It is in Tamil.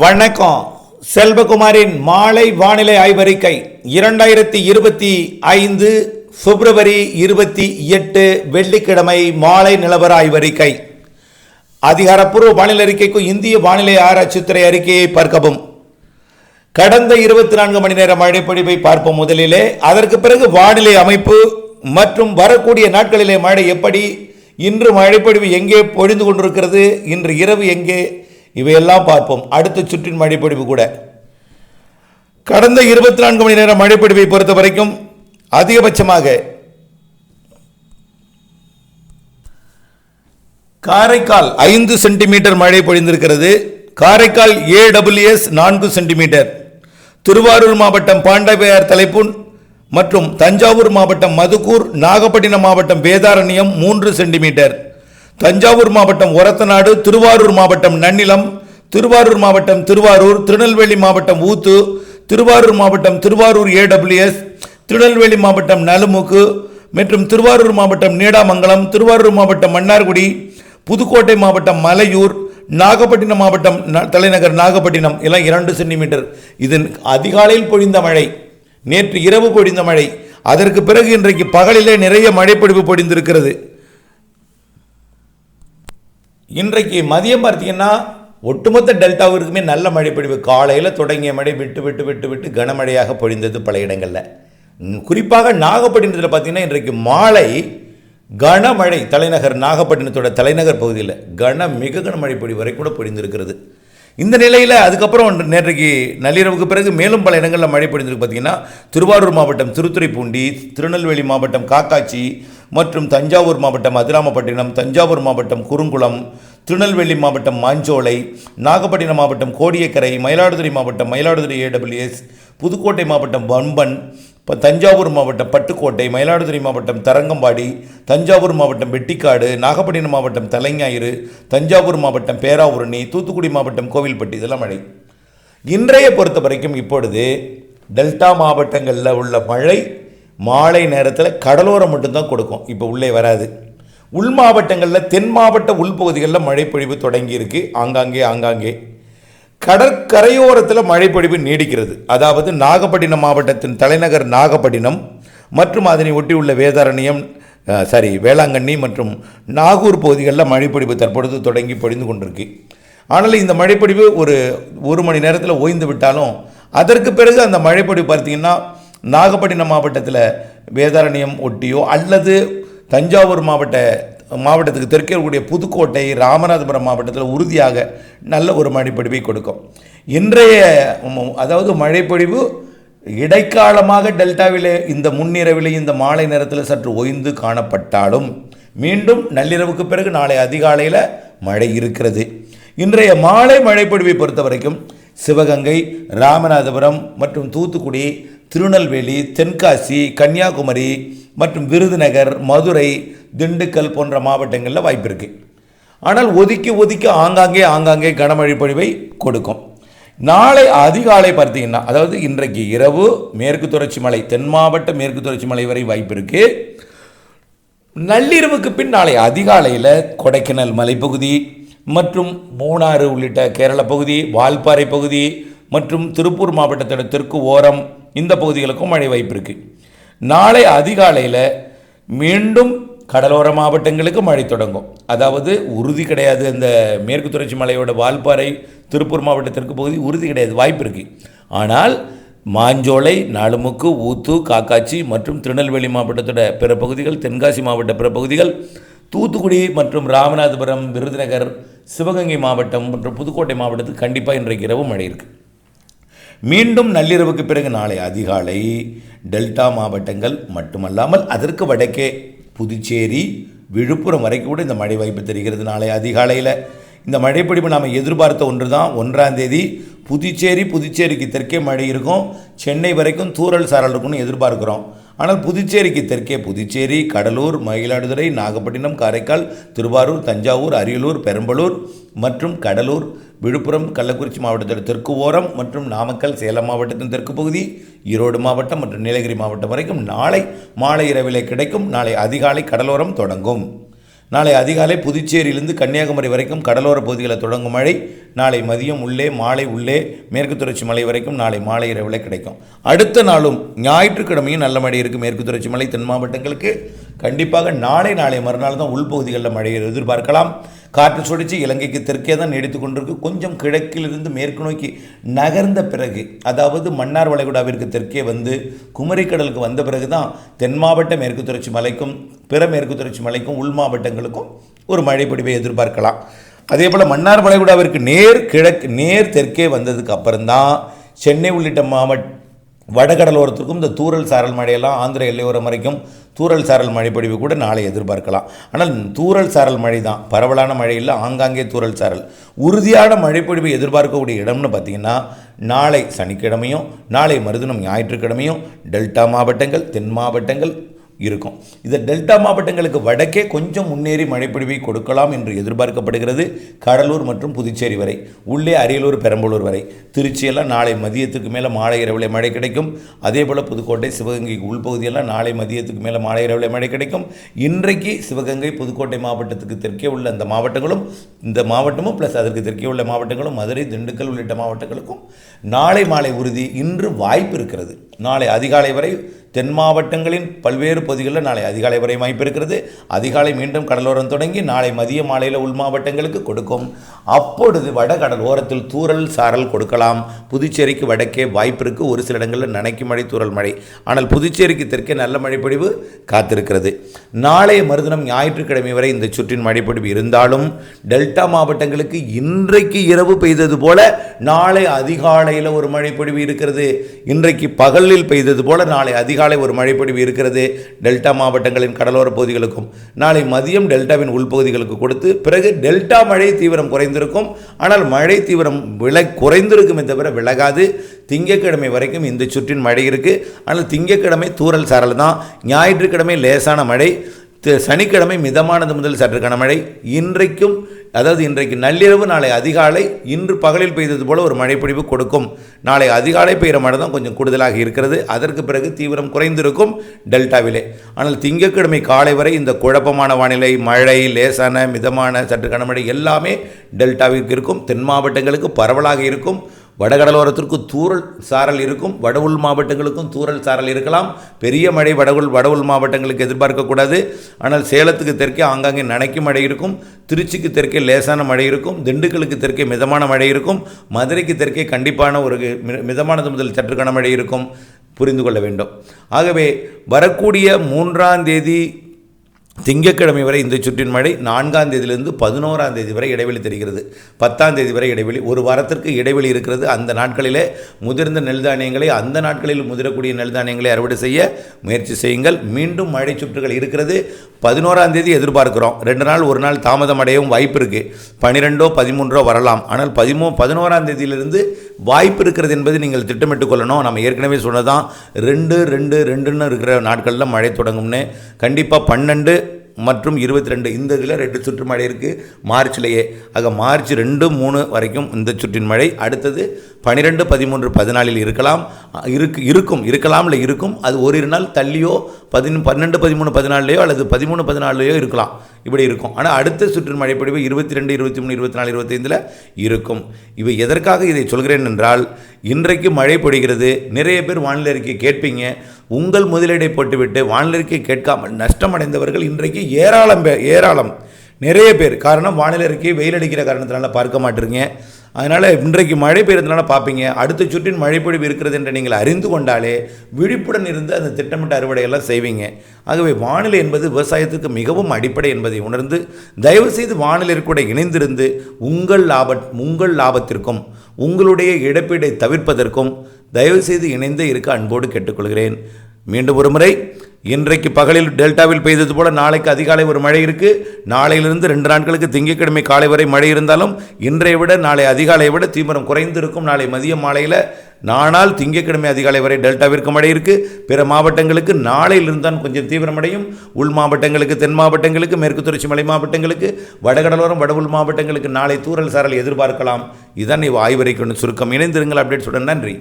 வணக்கம். செல்வகுமாரின் மாலை வானிலை ஆய்வறிக்கை 2025 பிப்ரவரி 28 வெள்ளிக்கிழமை மாலை நிலவர ஆய்வறிக்கை. அதிகாரப்பூர்வ வானிலை அறிக்கைக்கு இந்திய வானிலை ஆராய்ச்சித்துறை அறிக்கையை பார்க்கவும். கடந்த 24 மணி நேர மழைப்பொழிவை பார்ப்போம் முதலிலே. அதற்கு பிறகு வானிலை அமைப்பு மற்றும் வரக்கூடிய நாட்களிலே மழை எப்படி, இன்று மழைப்பொழிவு எங்கே பொழிந்து கொண்டிருக்கிறது, இன்று இரவு எங்கே, இவையெல்லாம் பார்ப்போம். அடுத்த சுற்றின் மழைப்பொழிவு கூட. கடந்த 24 மணி நேர மழைப்பொழிவை பொறுத்த வரைக்கும் அதிகபட்சமாக காரைக்கால் 5 சென்டிமீட்டர் மழை பொழிந்திருக்கிறது. Karaikal AWS 4 centimetre. திருவாரூர் மாவட்டம் பாண்டவையார் தலைப்புன் மற்றும் தஞ்சாவூர் மாவட்டம் மதுக்கூர், நாகப்பட்டினம் மாவட்டம் வேதாரண்யம் 3 சென்டிமீட்டர். தஞ்சாவூர் மாவட்டம் ஒரத்தநாடு, திருவாரூர் மாவட்டம் நன்னிலம், திருவாரூர் மாவட்டம் திருவாரூர், திருநெல்வேலி மாவட்டம் ஊத்து, திருவாரூர் மாவட்டம் திருவாரூர் AWS, திருநெல்வேலி மாவட்டம் நலுமுக்கு மற்றும் திருவாரூர் மாவட்டம் நீடாமங்கலம், திருவாரூர் மாவட்டம் மன்னார்குடி, புதுக்கோட்டை மாவட்டம் மலையூர், நாகப்பட்டினம் மாவட்டம் தலைநகர் நாகப்பட்டினம் எல்லாம் 2 சென்டிமீட்டர். இது அதிகாலையில் பொழிந்த மழை, நேற்று இரவு பொழிந்த மழை. அதற்கு பிறகு இன்றைக்கு பகலிலே நிறைய மழைப்பொழிவு பொழிந்திருக்கிறது. இன்றைக்கு மதியம் பார்த்தீங்கன்னா ஒட்டுமொத்த டெல்டாவிற்குமே நல்ல மழைப்பொழிவு. காலையில் தொடங்கிய மழை விட்டு விட்டு விட்டு விட்டு கனமழையாக பொழிந்தது பல இடங்களில். குறிப்பாக நாகப்பட்டினத்தில் பார்த்தீங்கன்னா இன்றைக்கு மாலை கனமழை, தலைநகர் நாகப்பட்டினத்தோட தலைநகர் பகுதியில் மிக கனமழை பொழிவு வரை கூட பொழிந்திருக்கிறது. இந்த நிலையில் அதுக்கப்புறம் நேற்றைக்கு நள்ளிரவுக்கு பிறகு மேலும் பல இடங்களில் மழை பொழிந்திருக்கு. பார்த்தீங்கன்னா திருவாரூர் மாவட்டம் திருத்துறைப்பூண்டி, திருநெல்வேலி மாவட்டம் காக்காட்சி மற்றும் தஞ்சாவூர் மாவட்டம் அதிராமப்பட்டினம், தஞ்சாவூர் மாவட்டம் குறுங்குளம், திருநெல்வேலி மாவட்டம் மாஞ்சோலை, நாகப்பட்டினம் மாவட்டம் கோடியக்கரை, மயிலாடுதுறை மாவட்டம் மயிலாடுதுறை AWS, புதுக்கோட்டை மாவட்டம் வம்பன், தஞ்சாவூர் மாவட்டம் பட்டுக்கோட்டை, மயிலாடுதுறை மாவட்டம் தரங்கம்பாடி, தஞ்சாவூர் மாவட்டம் வெட்டிக்காடு, நாகப்பட்டினம் மாவட்டம் தலைஞாயிறு, தஞ்சாவூர் மாவட்டம் பேராவூரணி, தூத்துக்குடி மாவட்டம் கோவில்பட்டி, இதெல்லாம் மழை. இன்றைய பொறுத்த வரைக்கும் இப்பொழுது டெல்டா மாவட்டங்களில் உள்ள மழை மாலை நேரத்தில் கடலோரம் மட்டும்தான் கொடுக்கும், இப்போ உள்ளே வராது. உள் மாவட்டங்களில் தென் மாவட்ட உள்பகுதிகளில் மழைப்பொழிவு தொடங்கியிருக்கு. ஆங்காங்கே கடற்கரையோரத்தில் மழைப்பொழிவு நீடிக்கிறது. அதாவது நாகப்பட்டினம் மாவட்டத்தின் தலைநகர் நாகப்பட்டினம் மற்றும் அதனை ஒட்டியுள்ள வேதாரண்யம், வேளாங்கண்ணி மற்றும் நாகூர் பகுதிகளில் மழைப்பொழிவு தற்பொழுது தொடங்கி பொழிந்து கொண்டிருக்கு. ஆனால் இந்த மழைப்பொழிவு ஒரு மணி நேரத்தில் ஓய்ந்து விட்டாலும் அதற்கு பிறகு அந்த மழைப்பொழிவு பார்த்தீங்கன்னா நாகப்பட்டினம் மாவட்டத்தில் வேதாரண்யம் ஒட்டியோ அல்லது தஞ்சாவூர் மாவட்டத்துக்கு தெற்கே இருக்கக்கூடிய புதுக்கோட்டை, ராமநாதபுரம் மாவட்டத்தில் உறுதியாக நல்ல ஒரு மழைப்பொழிவை கொடுக்கும். இன்றைய அதாவது மழைப்பொழிவு இடைக்காலமாக டெல்டாவிலே இந்த முன்னிரவிலே இந்த மாலை நேரத்தில் சற்று ஓய்ந்து காணப்பட்டாலும் மீண்டும் நள்ளிரவுக்கு பிறகு நாளை அதிகாலையில் மழை இருக்கிறது. இன்றைய மாலை மழைப்பொழிவை பொறுத்த வரைக்கும் சிவகங்கை, ராமநாதபுரம் மற்றும் தூத்துக்குடி, திருநெல்வேலி, தென்காசி, கன்னியாகுமரி மற்றும் விருதுநகர், மதுரை, திண்டுக்கல் போன்ற மாவட்டங்களில் வாய்ப்பு இருக்குது. ஆனால் ஒதுக்கி ஆங்காங்கே கனமழை பொழிவை கொடுக்கும். நாளை அதிகாலை பார்த்தீங்கன்னா, அதாவது இன்றைக்கு இரவு மேற்கு தொடர்ச்சி மலை, தென் மாவட்ட மேற்கு தொடர்ச்சி மலை வரை வாய்ப்பு இருக்குது. நள்ளிரவுக்கு பின் நாளை அதிகாலையில் கொடைக்கானல் மலைப்பகுதி மற்றும் மூணாறு உள்ளிட்ட கேரள பகுதி, வால்பாறை பகுதி மற்றும் திருப்பூர் மாவட்டத்தோட தெற்கு ஓரம் இந்த பகுதிகளுக்கும் மழை வாய்ப்பு இருக்குது. நாளை அதிகாலையில் மீண்டும் கடலோர மாவட்டங்களுக்கு மழை தொடங்கும். அதாவது உறுதி கிடையாது, அந்த மேற்கு தொடர்ச்சி மலையோட வால்பாறை திருப்பூர் மாவட்டத்திற்கு பகுதி உறுதி கிடையாது, வாய்ப்பு இருக்குது. ஆனால் மாஞ்சோலை, நாலுமுக்கு, ஊத்து, காக்காட்சி மற்றும் திருநெல்வேலி மாவட்டத்தோட பிற பகுதிகள், தென்காசி மாவட்ட பிற பகுதிகள், தூத்துக்குடி மற்றும் ராமநாதபுரம், விருதுநகர், சிவகங்கை மாவட்டம் மற்றும் புதுக்கோட்டை மாவட்டத்துக்கு கண்டிப்பாக இன்றைக்கு இரவு மழை இருக்குது. மீண்டும் நள்ளிரவுக்கு பிறகு நாளை அதிகாலை டெல்டா மாவட்டங்கள் மட்டுமல்லாமல் அதற்கு வடக்கே புதுச்சேரி, விழுப்புரம் வரைக்கும் கூட இந்த மழை வாய்ப்பு தெரிகிறது. நாளை அதிகாலையில் இந்த மழைப்பொழிவு நாம் எதிர்பார்த்த ஒன்று தான். 1ஆம் தேதி புதுச்சேரிக்கு தெற்கே மழை இருக்கும், சென்னை வரைக்கும் தூறல் சாரல் இருக்கும்னு எதிர்பார்க்குறோம். ஆனால் புதுச்சேரிக்கு தெற்கே புதுச்சேரி, கடலூர், மயிலாடுதுறை, நாகப்பட்டினம், காரைக்கால், திருவாரூர், தஞ்சாவூர், அரியலூர், பெரம்பலூர் மற்றும் கடலூர், விழுப்புரம், கள்ளக்குறிச்சி மாவட்டத்தோட தெற்கு ஓரம் மற்றும் நாமக்கல், சேலம் மாவட்டத்தின் தெற்கு பகுதி, ஈரோடு மாவட்டம் மற்றும் நீலகிரி மாவட்டம் வரைக்கும் நாளை மாலை இரவிலே கிடைக்கும். நாளை அதிகாலை கடலோரம் தொடங்கும். நாளை அதிகாலை புதுச்சேரியிலிருந்து கன்னியாகுமரி வரைக்கும் கடலோர பகுதிகளில் தொடங்கும் மழை நாளை மதியம் உள்ளே மாலை உள்ளே மேற்கு தொடர்ச்சி மலை வரைக்கும் நாளை மாலை இரவில் கிடைக்கும். அடுத்த நாளும் ஞாயிற்றுக்கிழமையும் நல்ல மழை இருக்குது. மேற்கு தொடர்ச்சி மலை தென் மாவட்டங்களுக்கு கண்டிப்பாக நாளை மறுநாள் தான் உள்பகுதிகளில் மழையை எதிர்பார்க்கலாம். காற்று சுழற்சி இலங்கைக்கு தெற்கே தான் நீடித்து கொண்டிருக்கு. கொஞ்சம் கிழக்கிலிருந்து மேற்கு நோக்கி நகர்ந்த பிறகு, அதாவது மன்னார் வளைகுடாவிற்கு தெற்கே வந்து குமரிக்கடலுக்கு வந்த பிறகு தான் தென் மாவட்ட மேற்கு தொடர்ச்சி மலைக்கும் பிற மேற்கு தொடர்ச்சி மலைக்கும் உள் மாவட்டங்களுக்கும் ஒரு மழை பொழிவை எதிர்பார்க்கலாம். அதே போல் மன்னார் வளைகுடாவிற்கு நேர் தெற்கே வந்ததுக்கு அப்புறம்தான் சென்னை உள்ளிட்ட வடகடலோரத்திற்கும் இந்த தூறல் சாரல் மழையெல்லாம் ஆந்திர எல்லையோரம் வரைக்கும் தூறல் சாரல் மழைப்பொழிவு கூட நாளை எதிர்பார்க்கலாம். ஆனால் தூறல் சாரல் மழை தான், பரவலான மழை இல்லை, ஆங்காங்கே தூறல் சாரல். உறுதியான மழைப்பொழிவை எதிர்பார்க்கக்கூடிய இடம்னு பார்த்திங்கன்னா நாளை சனிக்கிழமையும் நாளை மறுதினம் ஞாயிற்றுக்கிழமையும் டெல்டா மாவட்டங்கள் தென் மாவட்டங்கள் இருக்கும். இந்த டெல்டா மாவட்டங்களுக்கு வடக்கே கொஞ்சம் முன்னேறி மழைப்பொழிவை கொடுக்கலாம் என்று எதிர்பார்க்கப்படுகிறது. கடலூர் மற்றும் புதுச்சேரி வரை, உள்ளே அரியலூர் பெரம்பலூர் வரை, திருச்சியெல்லாம் நாளை மதியத்துக்கு மேலே மாலை இரவில் மழை கிடைக்கும். அதே போல் புதுக்கோட்டை சிவகங்கை உள்பகுதியெல்லாம் நாளை மதியத்துக்கு மேலே மாலை இரவில் மழை கிடைக்கும். இன்றைக்கு சிவகங்கை புதுக்கோட்டை மாவட்டத்துக்கு தெற்கே உள்ள அந்த மாவட்டங்களும் இந்த மாவட்டமும் ப்ளஸ் அதற்கு தெற்கே உள்ள மாவட்டங்களும் மதுரை திண்டுக்கல் உள்ளிட்ட மாவட்டங்களுக்கும் நாளை மாலை உறுதி இன்று வாய்ப்பு இருக்கிறது. நாளை அதிகாலை வரை தென் மாவட்டங்களின் பல்வேறு பகுதிகளில் நாளை அதிகாலை வரை வாய்ப்பு இருக்கிறது. அதிகாலை மீண்டும் கடலோரம் தொடங்கி நாளை மதிய மாலையில் உள் மாவட்டங்களுக்கு கொடுக்கும். அப்பொழுது வடகடல் ஓரத்தில் தூறல் சாரல் கொடுக்கலாம். புதுச்சேரிக்கு வடக்கே வாய்ப்பு இருக்குது. ஒரு சில இடங்களில் நனைக்கும் மழை தூறல் மழை. ஆனால் புதுச்சேரிக்கு தெற்கே நல்ல மழைப்பொழிவு காத்திருக்கிறது. நாளைய மறுதினம் ஞாயிற்றுக்கிழமை வரை இந்த சுற்றின் மழைப்பொழிவு இருந்தாலும் டெல்டா மாவட்டங்களுக்கு இன்றைக்கு இரவு பெய்தது போல நாளை அதிகாலையில் ஒரு மழைப்பொழிவு இருக்கிறது. இன்றைக்கு பகலில் பெய்தது போல நாளை அதிகாலை ஒரு மழைப்பொழிவு இருக்கிறது. டெல்டா மாவட்டங்களின் கடலோர பகுதிகளுக்கும் நாளை மதியம் டெல்டாவின் உள்பகுதிகளுக்கு கொடுத்து பிறகு டெல்டா மழை தீவிரம் குறைந்திருக்கும். ஆனால் மழை தீவிரம் குறைந்திருக்குமே தவிர விலகாது. திங்கட்கிழமை வரைக்கும் இந்த சுற்றின் மழை இருக்குது. ஆனால் திங்கட்கிழமை தூறல் சாரல் தான். ஞாயிற்றுக்கிழமை லேசான மழை, சனிக்கிழமை மிதமானது முதல் சற்று கனமழை. இன்றைக்கு நள்ளிரவு நாளை அதிகாலை இன்று பகலில் பெய்தது போல ஒரு மழைப்பொழிவு கொடுக்கும். நாளை அதிகாலை பெய்கிற மழை தான் கொஞ்சம் கூடுதலாக இருக்கிறது. அதற்கு பிறகு தீவிரம் குறைந்திருக்கும் டெல்டாவிலே. ஆனால் திங்கட்கிழமை காலை வரை இந்த குழப்பமான வானிலை, மழை, லேசான மிதமான சற்று கனமழை எல்லாமே டெல்டாவிற்கு இருக்கும். தென் மாவட்டங்களுக்கு பரவலாக இருக்கும். வடகடலோரத்திற்கு தூறல் சாரல் இருக்கும். வட உள் மாவட்டங்களுக்கும் தூறல் சாரல் இருக்கலாம். பெரிய மழை வட உள் மாவட்டங்களுக்கு எதிர்பார்க்கக்கூடாது. ஆனால் சேலத்துக்கு தெற்கே ஆங்காங்கே நனைக்கும் மழை இருக்கும். திருச்சிக்கு தெற்கே லேசான மழை இருக்கும். திண்டுக்கலுக்கு தெற்கே மிதமான மழை இருக்கும். மதுரைக்கு தெற்கே கண்டிப்பான ஒரு மிதமானது முதல் சற்று கனமழை இருக்கும். புரிந்து கொள்ள வேண்டும். ஆகவே வரக்கூடிய 3ஆம் தேதி திங்கட்கிழமை வரை இந்த சுற்றின் மழை, 4ஆம் தேதியிலிருந்து 11ஆம் தேதி வரை இடைவெளி தெரிகிறது. 10ஆம் தேதி வரை இடைவெளி, ஒரு வாரத்திற்கு இடைவெளி இருக்கிறது. அந்த நாட்களிலே முதிர்ந்த நெல் தானியங்களை, அந்த நாட்களில் முதிரக்கூடிய நெல் தானியங்களை அறுவடை செய்ய முயற்சி செய்யுங்கள். மீண்டும் மழை சுற்றுகள் இருக்கிறது. 11ஆம் தேதி எதிர்பார்க்கிறோம். 2 நாள் 1 நாள் தாமதம் அடையவும் வாய்ப்பு இருக்குது. 12ஓ 13ஓ வரலாம். ஆனால் 11ஆம் தேதியிலிருந்து வாய்ப்பு இருக்கிறது என்பது நீங்கள் திட்டமிட்டுக் கொள்ளணும். நம்ம ஏற்கனவே சொன்னதான் 2 இருக்கிற நாட்களில் மழை தொடங்கும்னு. கண்டிப்பாக 12 மற்றும் 22 இந்த இதில் 2 சுற்று மழை இருக்குது மார்ச்லேயே. ஆக மார்ச் 2, 3 வரைக்கும் இந்த சுற்றின் மழை. அடுத்தது 12, 13, 14 இருக்கும். அது ஓரிரு நாள் தள்ளியோ 12, 13, 14லையோ அல்லது 13, 14லையோ இருக்கலாம். இப்படி இருக்கும். ஆனால் அடுத்த சுற்றின் மழைப்பொழிவு 22, 23, 24, 25 இருக்கும். இவை எதற்காக இதை சொல்கிறேன் என்றால், இன்றைக்கு மழை பொழிகிறது. நிறைய பேர் வானிலை அறிக்கை கேட்பீங்க. உங்கள் முதலீடை போட்டுவிட்டு வானிலை அறிக்கை கேட்காமல் நஷ்டமடைந்தவர்கள் இன்றைக்கு ஏராளம் நிறைய பேர். காரணம், வானிலை அறிக்கையை வெயில் அடிக்கிற காரணத்தினால பார்க்க மாட்டீங்க. அதனால் இன்றைக்கு மழை பெய்யறதுனால பார்ப்பீங்க. அடுத்த சுற்றின் மழைப்பொழிவு இருக்கிறது என்று நீங்கள் அறிந்து கொண்டாலே விழிப்புடன் இருந்து அந்த திட்டமிட்ட அறுவடையெல்லாம் செய்வீங்க. ஆகவே வானிலை என்பது விவசாயத்துக்கு மிகவும் அடிப்படை என்பதை உணர்ந்து தயவுசெய்து வானிலை கூட இணைந்திருந்து உங்கள் லாபத்திற்கும் உங்களுடைய இழப்பீடை தவிர்ப்பதற்கும் தயவுசெய்து இணைந்தே இருக்க அன்போடு கேட்டுக்கொள்கிறேன். மீண்டும் ஒரு முறை, இன்றைக்கு பகலில் டெல்டாவில் பெய்தது போல நாளைக்கு அதிகாலை ஒரு மழை இருக்குது. நாளையிலிருந்து 2 நாட்களுக்கு திங்கட்கிழமை காலை வரை மழை இருந்தாலும் இன்றைய விட நாளை அதிகாலையை விட தீவிரம் குறைந்திருக்கும். நாளை மதியம் மாலையில் நானால் திங்கட்கிழமை அதிகாலை வரை டெல்டாவிற்கு மழை இருக்குது. பிற மாவட்டங்களுக்கு நாளையிலிருந்து தான் கொஞ்சம் தீவிரமடையும். உள் மாவட்டங்களுக்கு, தென் மாவட்டங்களுக்கு, மேற்கு தொடர்ச்சி மலை மாவட்டங்களுக்கு, வடகடலோரம் வட உள் மாவட்டங்களுக்கு நாளை தூறல் சாரல் எதிர்பார்க்கலாம். இதான் ஆய்வறிக்கை சுருக்கம். இணைந்திருங்கள். அப்டேட் சொல்ல நன்றி.